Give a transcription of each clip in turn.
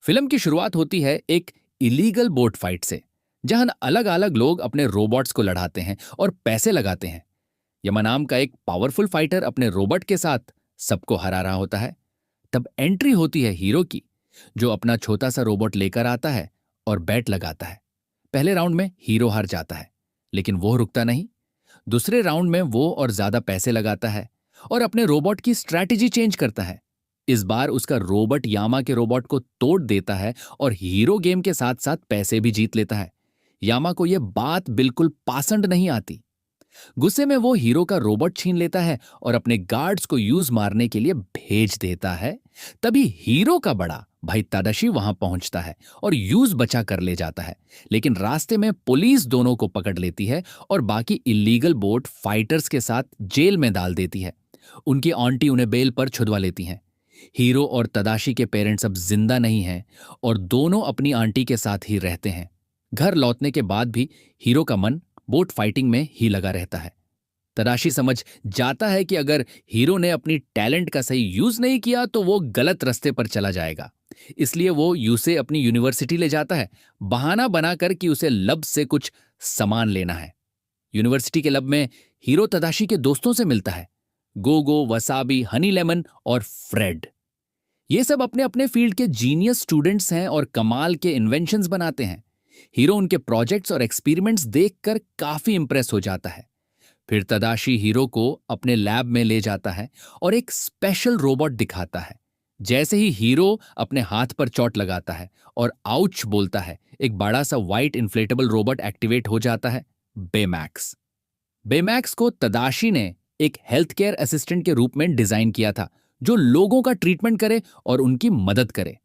Film की शुरुआत होती है एक इलीगल बोट फाइट से, जहां अलग अलग लोग अपने रोबोट्स को लड़ाते हैं और पैसे लगाते हैं। यमा नाम का एक पावरफुल फाइटर अपने रोबोट के साथ सबको हरा रहा होता है। तब एंट्री होती है हीरो की, जो अपना छोटा सा रोबोट लेकर आता है और बैट लगाता है। पहले राउंड में हीरो हार जाता है, लेकिन वो रुकता नहीं। दूसरे राउंड में वो और ज्यादा पैसे लगाता है और अपने रोबोट की स्ट्रैटेजी चेंज करता है। इस बार उसका रोबोट यामा के रोबोट को तोड़ देता है और हीरो गेम के साथ साथ पैसे भी जीत लेता है। यामा को यह बात बिल्कुल पसंद नहीं आती। गुस्से में वो हीरो का रोबोट छीन लेता है और अपने गार्ड्स को यूज मारने के लिए भेज देता है। तभी हीरो का बड़ा भाई तादाशी वहां पहुंचता है और यूज बचा कर ले जाता है। लेकिन रास्ते में पुलिस दोनों को पकड़ लेती है और बाकी इलीगल बोट फाइटर्स के साथ जेल में डाल देती है। उनकी आंटी उन्हें बेल पर छुड़वा लेती हैं। हीरो और तदाशी के पेरेंट्स अब जिंदा नहीं हैं और दोनों अपनी आंटी के साथ ही रहते हैं। घर लौटने के बाद भी हीरो का मन बोट फाइटिंग में ही लगा रहता है। तदाशी समझ जाता है कि अगर हीरो ने अपनी टैलेंट का सही यूज नहीं किया तो वो गलत रास्ते पर चला जाएगा। इसलिए वो यूसे अपनी यूनिवर्सिटी ले जाता है, बहाना बनाकर कि उसे लब से कुछ सामान लेना है। यूनिवर्सिटी के लब में हीरो तदाशी के दोस्तों से मिलता है, गोगो, वसाबी, हनी लेमन और फ्रेड। ये सब अपने अपने फील्ड के जीनियस स्टूडेंट्स हैं और कमाल के इन्वेंशंस बनाते हैं। हीरो उनके प्रोजेक्ट्स और एक्सपेरिमेंट्स देखकर काफी इंप्रेस हो जाता है। फिर तदाशी हीरो को अपने लैब में ले जाता है और एक स्पेशल रोबोट दिखाता है। जैसे ही हीरो अपने हाथ पर चोट लगाता है और आउच बोलता है, एक बड़ा सा व्हाइट इन्फ्लेटेबल रोबोट एक्टिवेट हो जाता है, बेमैक्स। बेमैक्स को तदाशी ने एक हेल्थ केयर असिस्टेंट के रूप में डिजाइन किया था, जो लोगों का ट्रीटमेंट करे और उनकी मदद करे।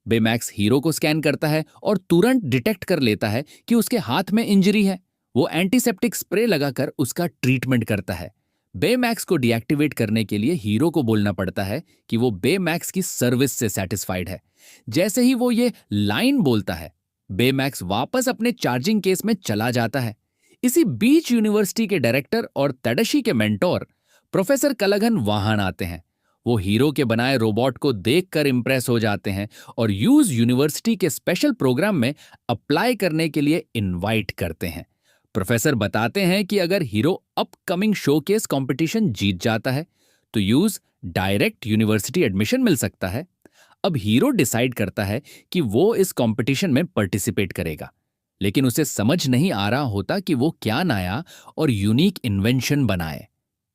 बेमैक्स हीरो को स्कैन करता है और तुरंत डिटेक्ट कर लेता है कि उसके हाथ में इंजरी है। वो एंटीसेप्टिक स्प्रे लगाकर उसका ट्रीटमेंट करता है। बेमैक्स को डीएक्टिवेट करने के लिए हीरो को बोलना पड़ता है कि वो बेमैक्स की सर्विस से सेटिस्फाइड है। जैसे ही वो ये लाइन बोलता है, बेमैक्स वापस अपने चार्जिंग केस में चला जाता है। इसी बीच यूनिवर्सिटी के डायरेक्टर और तडाशी के मेंटोर प्रोफेसर कलगन वहां आते हैं। वो हीरो के बनाए रोबोट को देखकर इंप्रेस हो जाते हैं और यूज यूनिवर्सिटी के स्पेशल प्रोग्राम में अप्लाई करने के लिए इनवाइट करते हैं। प्रोफेसर बताते हैं कि अगर हीरो अपकमिंग शोकेस कंपटीशन जीत जाता है तो यूज डायरेक्ट यूनिवर्सिटी एडमिशन मिल सकता है। अब हीरो डिसाइड करता है कि वो इस कंपटीशन में पार्टिसिपेट करेगा, लेकिन उसे समझ नहीं आ रहा होता कि वो क्या नया और यूनिक इन्वेंशन बनाए।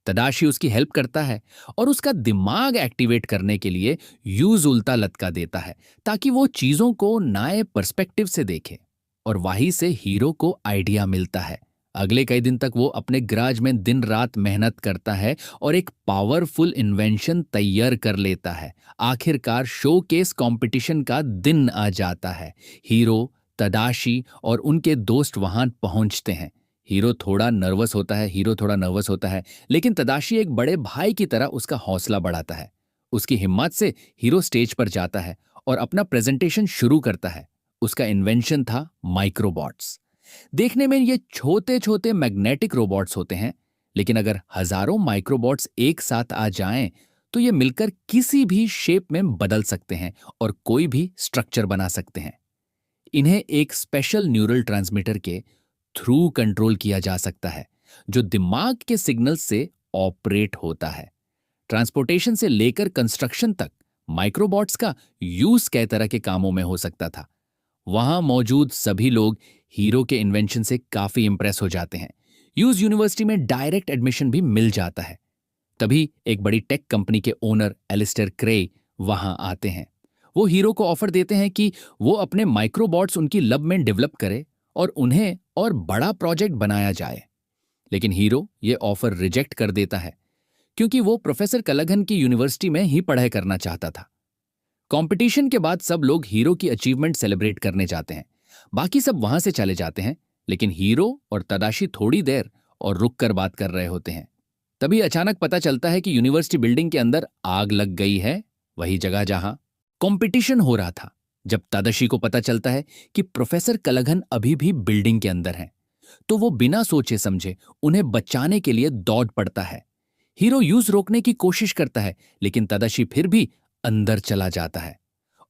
तदाशी उसकी हेल्प करता है और उसका दिमाग एक्टिवेट करने के लिए यूज उल्टा लटका देता है, ताकि वो चीजों को नए पर्सपेक्टिव से देखे। और वहीं से हीरो को आइडिया मिलता है। अगले कई दिन तक वो अपने गैराज में दिन रात मेहनत करता है और एक पावरफुल इन्वेंशन तैयार कर लेता है। आखिरकार शोकेस कंपटीशन का दिन आ जाता है। हीरो, तदाशी और उनके दोस्त वहां पहुंचते हैं। हीरो थोड़ा नर्वस होता है, लेकिन तदाशी एक बड़े भाई की तरह उसका हौसला बढ़ाता है। उसकी हिम्मत से हीरो स्टेज पर जाता है और अपना प्रेजेंटेशन शुरू करता है। उसका इन्वेंशन था माइक्रोबॉट्स। देखने में ये छोटे छोटे मैग्नेटिक रोबोट्स होते हैं, लेकिन अगर हजारों माइक्रोबॉट्स एक साथ आ जाएं तो ये मिलकर किसी भी शेप में बदल सकते हैं और कोई भी स्ट्रक्चर बना सकते हैं। इन्हें एक स्पेशल न्यूरल ट्रांसमीटर के थ्रू कंट्रोल किया जा सकता है, जो दिमाग के सिग्नल से ऑपरेट होता है। ट्रांसपोर्टेशन से लेकर कंस्ट्रक्शन तक माइक्रोबॉट्स का यूज कई तरह के कामों में हो सकता था। वहां मौजूद सभी लोग हीरो के इन्वेंशन से काफी इंप्रेस हो जाते हैं। यूज यूनिवर्सिटी में डायरेक्ट एडमिशन भी मिल जाता है। तभी एक बड़ी टेक कंपनी के ओनर एलिस्टर क्रे वहां आते हैं। वो हीरो को ऑफर देते हैं कि वो अपने माइक्रोबॉट्स उनकी लैब में डेवलप करे और उन्हें और बड़ा प्रोजेक्ट बनाया जाए। लेकिन हीरो ये ऑफर रिजेक्ट कर देता है, क्योंकि वो प्रोफेसर कलगन की यूनिवर्सिटी में ही पढ़ाई करना चाहता था। कंपटीशन के बाद सब लोग हीरो की अचीवमेंट सेलिब्रेट करने जाते हैं। बाकी सब वहां से चले जाते हैं, लेकिन हीरो और तदाशी थोड़ी देर और रुक कर बात कर रहे होते हैं। तभी अचानक पता चलता है कि यूनिवर्सिटी बिल्डिंग के अंदर आग लग गई है, वही जगह जहां कंपटीशन हो रहा था। जब तदाशी को पता चलता है कि प्रोफेसर कलगन अभी भी बिल्डिंग के अंदर हैं, तो वो बिना सोचे समझे उन्हें बचाने के लिए दौड़ पड़ता है। हीरो यूज रोकने की कोशिश करता है, लेकिन तदाशी फिर भी अंदर चला जाता है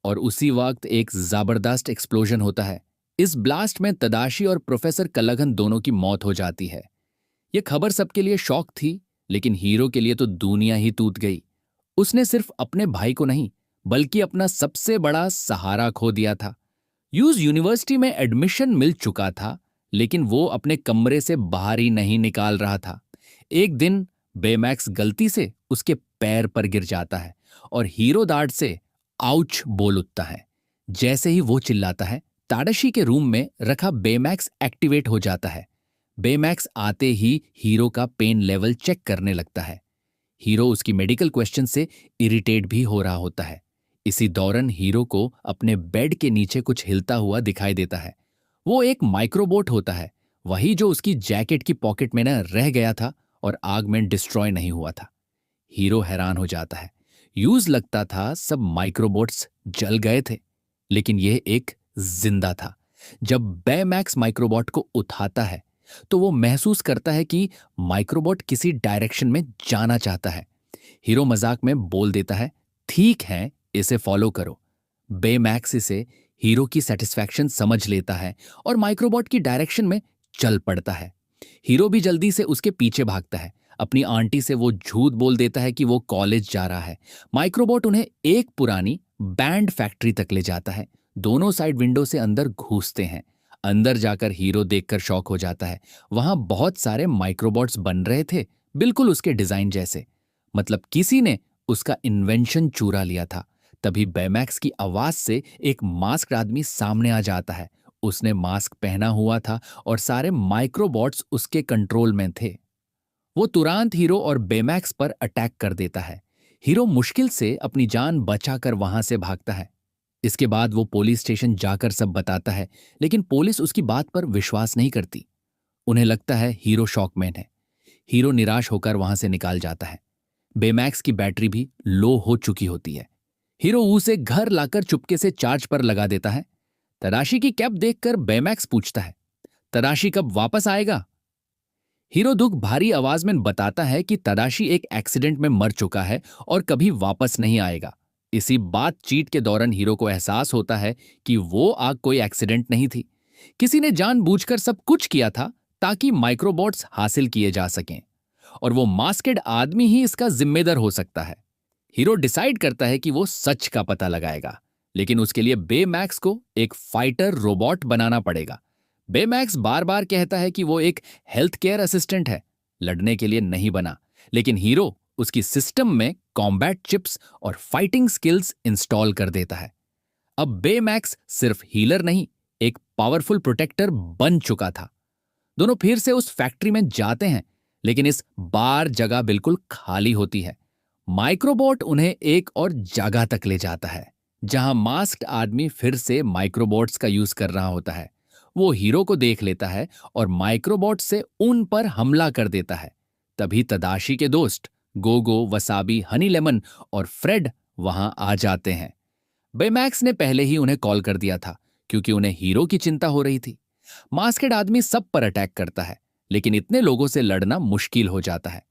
और उसी वक्त एक जबरदस्त एक्सप्लोजन होता है। इस ब्लास्ट में तदाशी और प्रोफेसर कल्लघन दोनों की मौत हो जाती है। यह खबर सबके लिए शॉक थी, लेकिन हीरो के लिए तो दुनिया ही टूट गई। उसने सिर्फ अपने भाई को नहीं, बल्कि अपना सबसे बड़ा सहारा खो दिया था। यूज यूनिवर्सिटी में एडमिशन मिल चुका था, लेकिन वो अपने कमरे से बाहर ही नहीं निकाल रहा था। एक दिन बेमैक्स गलती से उसके पैर पर गिर जाता है और हीरो दाड़ से आउच बोल उठता है। जैसे ही वो चिल्लाता है, ताडाशी के रूम में रखा बेमैक्स एक्टिवेट हो जाता है। बेमैक्स आते ही हीरो का पेन लेवल चेक करने लगता है। हीरो उसकी मेडिकल क्वेश्चन से इरिटेट भी हो रहा होता है। इसी दौरान हीरो को अपने बेड के नीचे कुछ हिलता हुआ दिखाई देता है। वो एक माइक्रोबोट होता है, वही जो उसकी जैकेट की पॉकेट में न रह गया था और आग में डिस्ट्रॉय नहीं हुआ था। हीरो हैरान हो जाता है। यूज लगता था सब माइक्रोबोट्स जल गए थे, लेकिन यह एक जिंदा था। जब बेमैक्स माइक्रोबॉट को उठाता है तो वो महसूस करता है कि माइक्रोबॉट किसी डायरेक्शन में जाना चाहता है। हीरो मजाक में बोल देता है, ठीक है, इसे फॉलो करो। बेमैक्स इसे हीरो की सेटिस्फैक्शन समझ लेता है और माइक्रोबॉट की डायरेक्शन में चल पड़ता है। हीरो भी जल्दी से उसके पीछे भागता है। अपनी आंटी से वो झूठ बोल देता है कि वो कॉलेज जा रहा है। माइक्रोबॉट उन्हें एक पुरानी बैंड फैक्ट्री तक ले जाता है। दोनों साइड विंडो से अंदर घुसते हैं। अंदर जाकर हीरो देखकर शॉक हो जाता है। वहां बहुत सारे माइक्रोबॉट्स बन रहे थे, बिल्कुल उसके डिजाइन जैसे। मतलब किसी ने उसका इन्वेंशन चुरा लिया था। तभी बेमैक्स की आवाज से एक मास्क आदमी सामने आ जाता है। उसने मास्क पहना हुआ था और सारे माइक्रोबॉट्स उसके कंट्रोल में थे। वो तुरंत हीरो और बेमैक्स पर अटैक कर देता है। हीरो मुश्किल से अपनी जान बचाकर वहां से भागता है। इसके बाद वो पुलिस स्टेशन जाकर सब बताता है, लेकिन पुलिस उसकी बात पर विश्वास नहीं करती। उन्हें लगता है हीरो शॉकमैन है। हीरो निराश होकर वहां से निकाल जाता है। बेमैक्स की बैटरी भी लो हो चुकी होती है। हीरो उसे घर लाकर चुपके से चार्ज पर लगा देता है। तदाशी की कैब देखकर बेमैक्स पूछता है, तदाशी कब वापस आएगा? हीरो दुख भारी आवाज में बताता है कि तदाशी एक एक्सीडेंट में मर चुका है और कभी वापस नहीं आएगा। इसी बातचीत के दौरान हीरो को एहसास होता है कि वो आग कोई एक्सीडेंट नहीं थी। किसी ने जानबूझकर सब कुछ किया था ताकि माइक्रोबॉट्स हासिल किए जा सकें, और वो मास्केड आदमी ही इसका जिम्मेदार हो सकता है। हीरो डिसाइड करता है कि वो सच का पता लगाएगा, लेकिन उसके लिए बेमैक्स को एक फाइटर रोबोट बनाना पड़ेगा। बेमैक्स बार बार कहता है कि वो एक हेल्थ केयर असिस्टेंट है, लड़ने के लिए नहीं बना। लेकिन हीरो उसकी सिस्टम में कॉम्बैट चिप्स और फाइटिंग स्किल्स इंस्टॉल कर देता है। अब बेमैक्स सिर्फ हीलर नहीं, एक पावरफुल प्रोटेक्टर बन चुका था। दोनों फिर से उस फैक्ट्री में जाते हैं, लेकिन इस बार जगह बिल्कुल खाली होती है। माइक्रोबॉट उन्हें एक और जगह तक ले जाता है, जहां मास्क्ड आदमी फिर से माइक्रोबॉट्स का यूज कर रहा होता है। वो हीरो को देख लेता है और माइक्रोबॉट से उन पर हमला कर देता है। तभी तदाशी के दोस्त गोगो, वसाबी, हनी लेमन और फ्रेड वहां आ जाते हैं। बेमैक्स ने पहले ही उन्हें कॉल कर दिया था, क्योंकि उन्हें हीरो की चिंता हो रही थी। मास्केड आदमी सब पर अटैक करता है, लेकिन इतने लोगों से लड़ना मुश्किल हो जाता है।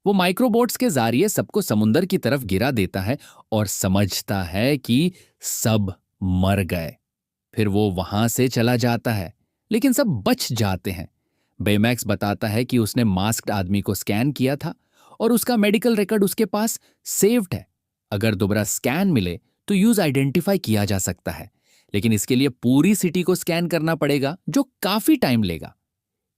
वो माइक्रोबोट्स के जरिए सबको समुंदर की तरफ गिरा देता है और समझता है कि सब मर गए। फिर वो वहां से चला जाता है, लेकिन सब बच जाते हैं। बेमैक्स बताता है कि उसने मास्क्ड आदमी को स्कैन किया था और उसका मेडिकल रिकॉर्ड उसके पास सेव्ड है। अगर दोबारा स्कैन मिले तो यूज आइडेंटिफाई किया जा सकता है, लेकिन इसके लिए पूरी सिटी को स्कैन करना पड़ेगा, जो काफी टाइम लेगा।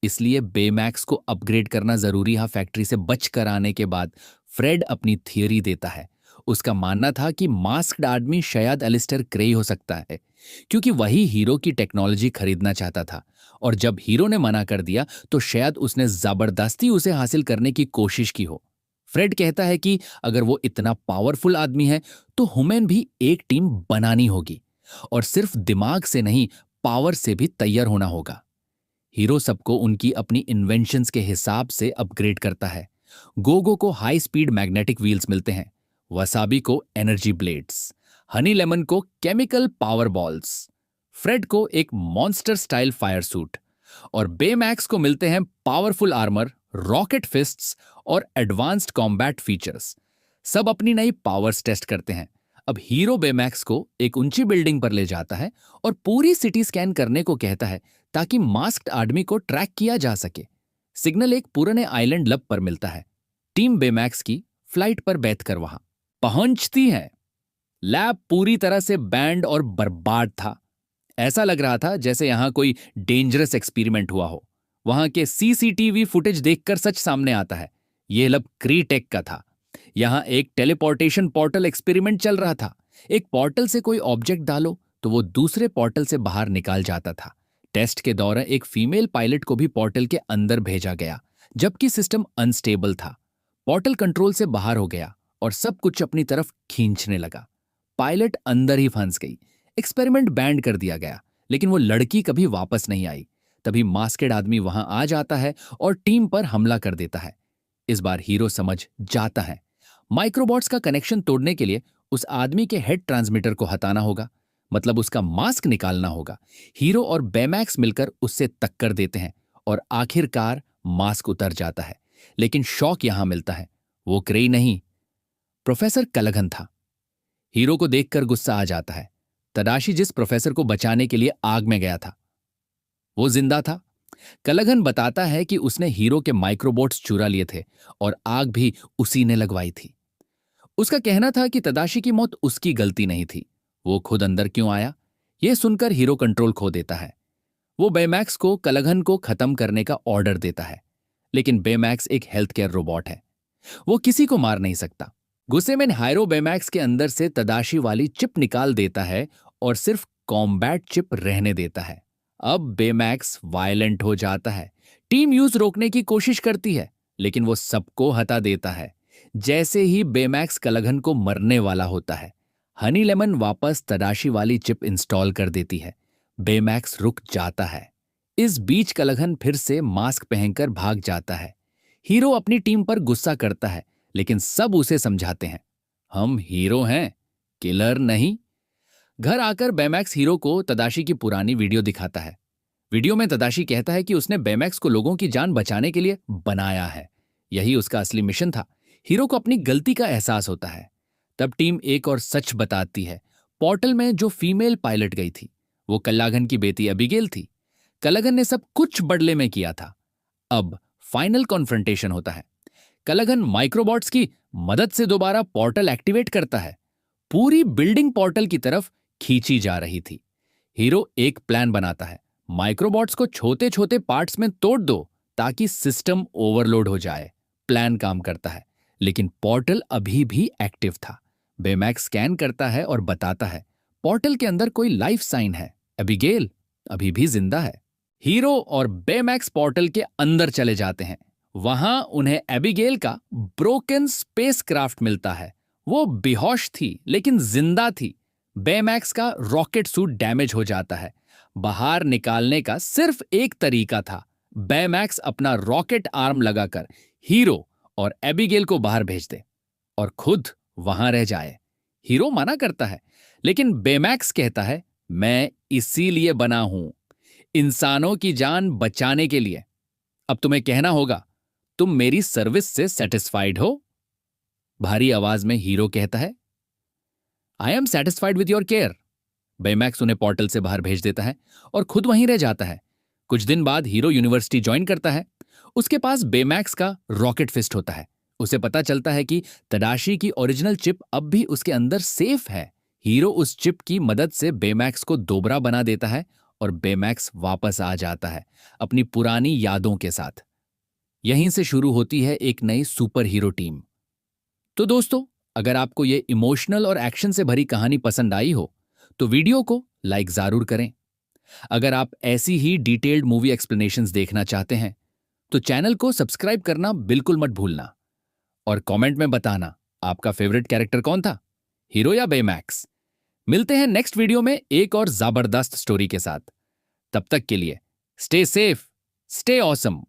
इसलिए बेमैक्स को अपग्रेड करना जरूरी है। फैक्ट्री से बच कर आने के बाद फ्रेड अपनी थियरी देता है। उसका मानना था कि मास्क्ड आदमी शायद एलिस्टर क्रे हो सकता है, क्योंकि वही हीरो की टेक्नोलॉजी खरीदना चाहता था, और जब हीरो ने मना कर दिया तो शायद उसने जबरदस्ती उसे हासिल करने की कोशिश की हो। फ्रेड कहता है कि अगर वो इतना पावरफुल आदमी है तो हमें भी एक टीम बनानी होगी, और सिर्फ दिमाग से नहीं, पावर से भी तैयार होना होगा। हीरो सबको उनकी अपनी इन्वेंशंस के हिसाब से अपग्रेड करता है। गोगो को हाई स्पीड मैग्नेटिक व्हील्स मिलते हैं, वसाबी को एनर्जी ब्लेड्स, हनी लेमन को केमिकल पावर बॉल्स, फ्रेड को एक मॉन्स्टर स्टाइल फायर सूट, और बेमैक्स को मिलते हैं पावरफुल आर्मर, रॉकेट फिस्ट्स और एडवांस्ड कॉम्बैट फीचर्स। सब अपनी नई पावर्स टेस्ट करते हैं। अब हीरो बेमैक्स को एक ऊंची बिल्डिंग पर ले जाता है और पूरी सिटी स्कैन करने को कहता है ताकि मास्क्ड आदमी को ट्रैक किया जा सके। सिग्नल एक पुराने आइलैंड लब पर मिलता है। टीम बेमैक्स की फ्लाइट पर बैठकर वहां पहुंचती है। लैब पूरी तरह से बैंड और बर्बाद था। ऐसा लग रहा था जैसे यहां कोई डेंजरस एक्सपेरिमेंट हुआ हो। वहां के सीसीटीवी फुटेज देखकर सच सामने आता है। यह लैब क्रीटेक का था। यहां एक टेलीपोर्टेशन पोर्टल एक्सपेरिमेंट चल रहा था। एक पोर्टल से कोई ऑब्जेक्ट डालो तो वो दूसरे पोर्टल से बाहर निकाल जाता था। टेस्ट के दौरान एक फीमेल पायलट को भी पोर्टल के अंदर भेजा गया, जबकि सिस्टम अनस्टेबल था। पोर्टल कंट्रोल से बाहर हो गया और सब कुछ अपनी तरफ खींचने लगा। पायलट अंदर ही फंस गई। एक्सपेरिमेंट बैंड कर दिया गया, लेकिन वो लड़की कभी वापस नहीं आई। तभी मास्केड आदमी वहां आ जाता है और टीम पर हमला कर देता है। इस बार हीरो समझ जाता है माइक्रोबॉट्स का कनेक्शन तोड़ने के लिए उस आदमी के हेड ट्रांसमीटर को हटाना होगा, मतलब उसका मास्क निकालना होगा। हीरो और बेमैक्स मिलकर उससे टक्कर देते हैं और आखिरकार मास्क उतर जाता है। लेकिन शॉक यहां मिलता है, वो क्रेई नहीं, प्रोफेसर कलघन था। हीरो को देखकर गुस्सा आ जाता है। तदाशी जिस प्रोफेसर को बचाने के लिए आग में गया था, वो जिंदा था। कलघन बताता है कि उसने हीरो के माइक्रोबोट्स चुरा लिए थे और आग भी उसी ने लगवाई थी। उसका कहना था कि तदाशी की मौत उसकी गलती नहीं थी। वो खुद अंदर क्यों आया? यह सुनकर हीरो कंट्रोल खो देता है। वो बेमैक्स को कलघन को खत्म करने का ऑर्डर देता है, लेकिन बेमैक्स एक हेल्थ केयर रोबोट है। वो किसी को मार नहीं सकता। गुस्से में हायरो बेमैक्स के अंदर से तदाशी वाली चिप निकाल देता है और सिर्फ कॉम्बैट चिप रहने देता है। अब बेमैक्स वायलेंट हो जाता है। टीम यूज रोकने की कोशिश करती है, लेकिन वो सबको हटा देता है। जैसे ही बेमैक्स कलघन को मरने वाला होता है, हनी लेमन वापस तदाशी वाली चिप इंस्टॉल कर देती है। बेमैक्स रुक जाता है। इस बीच कलघन फिर से मास्क पहनकर भाग जाता है। हीरो अपनी टीम पर गुस्सा करता है, लेकिन सब उसे समझाते हैं, हम हीरो हैं, किलर नहीं। घर आकर बेमैक्स हीरो को तदाशी की पुरानी वीडियो दिखाता है। वीडियो में तदाशी कहता है कि उसने बेमैक्स को लोगों की जान बचाने के लिए बनाया है। यही उसका असली मिशन था। हीरो को अपनी गलती का एहसास होता है। तब टीम एक और सच बताती है। पोर्टल में जो फीमेल पायलट गई थी, वो कल्लाघन की बेटी अबिगेल थी। कलघन ने सब कुछ बदले में किया था। अब फाइनल कॉन्फ्रंटेशन होता है। कलघन माइक्रोबॉट्स की मदद से दोबारा पोर्टल एक्टिवेट करता है। पूरी बिल्डिंग पोर्टल की तरफ खींची जा रही थी। हीरो एक प्लान बनाता है, माइक्रोबॉट्स को छोटे छोटे पार्ट्स में तोड़ दो ताकि सिस्टम ओवरलोड हो जाए। प्लान काम करता है, लेकिन पोर्टल अभी भी एक्टिव था। बेमैक्स स्कैन करता है और बताता है पोर्टल के अंदर कोई लाइफ साइन है। एबिगेल अभी भी जिंदा है। हीरो और बेमैक्स पोर्टल के अंदर चले जाते हैं। वहां उन्हें एबिगेल का ब्रोकन स्पेसक्राफ्ट मिलता है। वो बेहोश थी लेकिन जिंदा थी। बेमैक्स का रॉकेट सूट डैमेज हो जाता है। बाहर निकालने का सिर्फ एक तरीका था, बेमैक्स अपना रॉकेट आर्म लगाकर हीरो और एबिगेल को बाहर भेज दे और खुद वहां रह जाए। हीरो मना करता है, लेकिन बेमैक्स कहता है, मैं इसीलिए बना हूं, इंसानों की जान बचाने के लिए। अब तुम्हें कहना होगा, तुम मेरी सर्विस से सेटिस्फाइड हो? भारी आवाज में हीरो कहता है, I am satisfied with your care. Baymax उन्हें पोर्टल से बाहर भेज देता है और खुद वहीं रह जाता है। कुछ दिन बाद हीरो यूनिवर्सिटी ज्वाइन करता है। उसके पास बेमैक्स का रॉकेट फिस्ट होता है। उसे पता चलता है कि तदाशी की ओरिजिनल चिप अब भी उसके अंदर सेफ है। हीरो उस चिप की मदद से बेमैक्स को दोबारा बना देता है और बेमैक्स वापस आ जाता है अपनी पुरानी यादों के साथ। यहीं से शुरू होती है एक नई सुपर हीरो टीम। तो दोस्तों, अगर आपको ये इमोशनल और एक्शन से भरी कहानी पसंद आई हो तो वीडियो को लाइक जरूर करें। अगर आप ऐसी ही डिटेल्ड मूवी एक्सप्लेनेशंस देखना चाहते हैं तो चैनल को सब्सक्राइब करना बिल्कुल मत भूलना और कमेंट में बताना आपका फेवरेट कैरेक्टर कौन था, हीरो या बेमैक्स। मिलते हैं नेक्स्ट वीडियो में एक और जबरदस्त स्टोरी के साथ। तब तक के लिए स्टे सेफ, स्टे ऑसम।